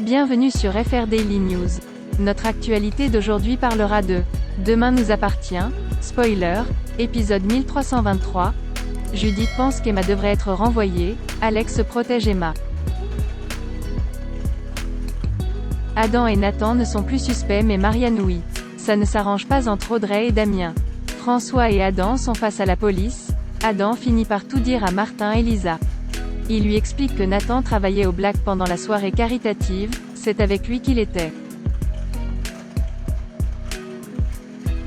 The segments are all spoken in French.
Bienvenue sur FR Daily News. Notre actualité d'aujourd'hui parlera de « Demain nous appartient », spoiler, épisode 1323, Judith pense qu'Emma devrait être renvoyée, Alex protège Emma. Adam et Nathan ne sont plus suspects mais Marianne oui. Ça ne s'arrange pas entre Audrey et Damien. François et Adam sont face à la police. Adam finit par tout dire à Martin et Lisa. Il lui explique que Nathan travaillait au Black pendant la soirée caritative, c'est avec lui qu'il était.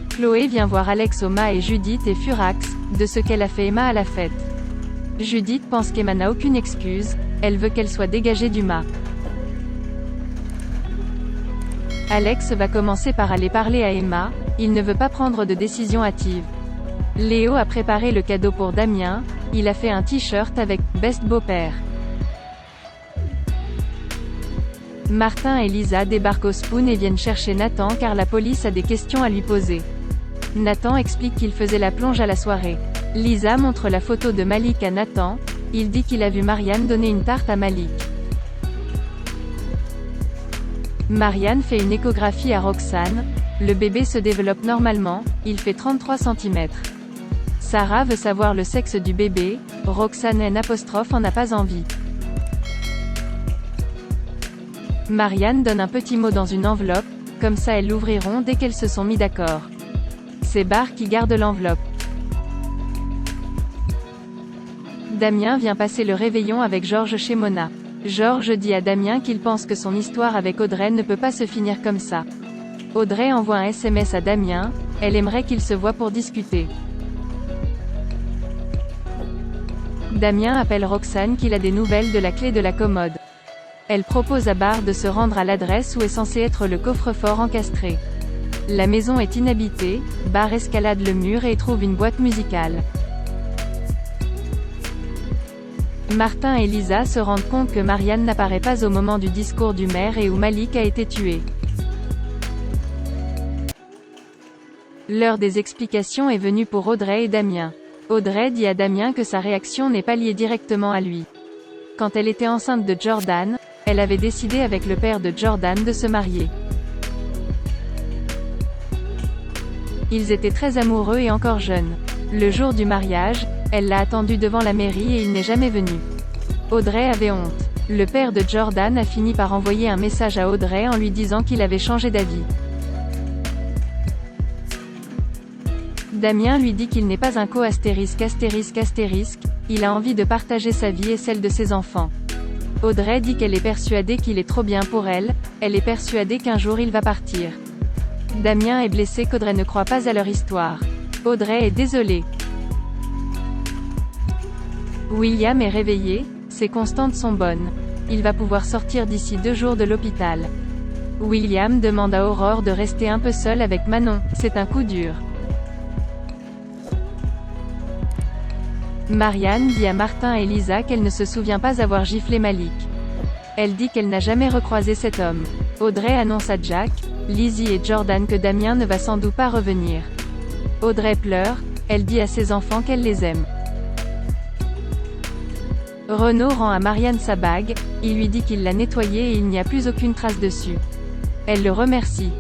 Chloé vient voir Alex au mât et Judith est furax, de ce qu'elle a fait Emma à la fête. Judith pense qu'Emma n'a aucune excuse, elle veut qu'elle soit dégagée du mât. Alex va commencer par aller parler à Emma, il ne veut pas prendre de décision hâtive. Léo a préparé le cadeau pour Damien, il a fait un t-shirt avec « Best beau-père ». Martin et Lisa débarquent au Spoon et viennent chercher Nathan car la police a des questions à lui poser. Nathan explique qu'il faisait la plonge à la soirée. Lisa montre la photo de Malik à Nathan, il dit qu'il a vu Marianne donner une tarte à Malik. Marianne fait une échographie à Roxane, le bébé se développe normalement, il fait 33 cm. Sarah veut savoir le sexe du bébé, Roxane en n'a pas envie. Marianne donne un petit mot dans une enveloppe, comme ça elles l'ouvriront dès qu'elles se sont mis d'accord. C'est Barr qui garde l'enveloppe. Damien vient passer le réveillon avec Georges chez Mona. Georges dit à Damien qu'il pense que son histoire avec Audrey ne peut pas se finir comme ça. Audrey envoie un SMS à Damien, elle aimerait qu'ils se voient pour discuter. Damien appelle Roxane qu'il a des nouvelles de la clé de la commode. Elle propose à Barr de se rendre à l'adresse où est censé être le coffre-fort encastré. La maison est inhabitée, Barr escalade le mur et trouve une boîte musicale. Martin et Lisa se rendent compte que Marianne n'apparaît pas au moment du discours du maire et où Malik a été tué. L'heure des explications est venue pour Audrey et Damien. Audrey dit à Damien que sa réaction n'est pas liée directement à lui. Quand elle était enceinte de Jordan, elle avait décidé avec le père de Jordan de se marier. Ils étaient très amoureux et encore jeunes. Le jour du mariage, elle l'a attendu devant la mairie et il n'est jamais venu. Audrey avait honte. Le père de Jordan a fini par envoyer un message à Audrey en lui disant qu'il avait changé d'avis. Damien lui dit qu'il n'est pas un co-astérisque, il a envie de partager sa vie et celle de ses enfants. Audrey dit qu'elle est persuadée qu'il est trop bien pour elle, elle est persuadée qu'un jour il va partir. Damien est blessé qu'Audrey ne croit pas à leur histoire. Audrey est désolée. William est réveillé, ses constantes sont bonnes. Il va pouvoir sortir d'ici 2 jours de l'hôpital. William demande à Aurore de rester un peu seule avec Manon, c'est un coup dur. Marianne dit à Martin et Lisa qu'elle ne se souvient pas avoir giflé Malik. Elle dit qu'elle n'a jamais recroisé cet homme. Audrey annonce à Jack, Lizzie et Jordan que Damien ne va sans doute pas revenir. Audrey pleure, elle dit à ses enfants qu'elle les aime. Renaud rend à Marianne sa bague, il lui dit qu'il l'a nettoyée et il n'y a plus aucune trace dessus. Elle le remercie.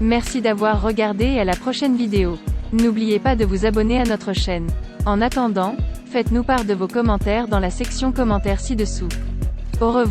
Merci d'avoir regardé et à la prochaine vidéo. N'oubliez pas de vous abonner à notre chaîne. En attendant, faites-nous part de vos commentaires dans la section commentaires ci-dessous. Au revoir.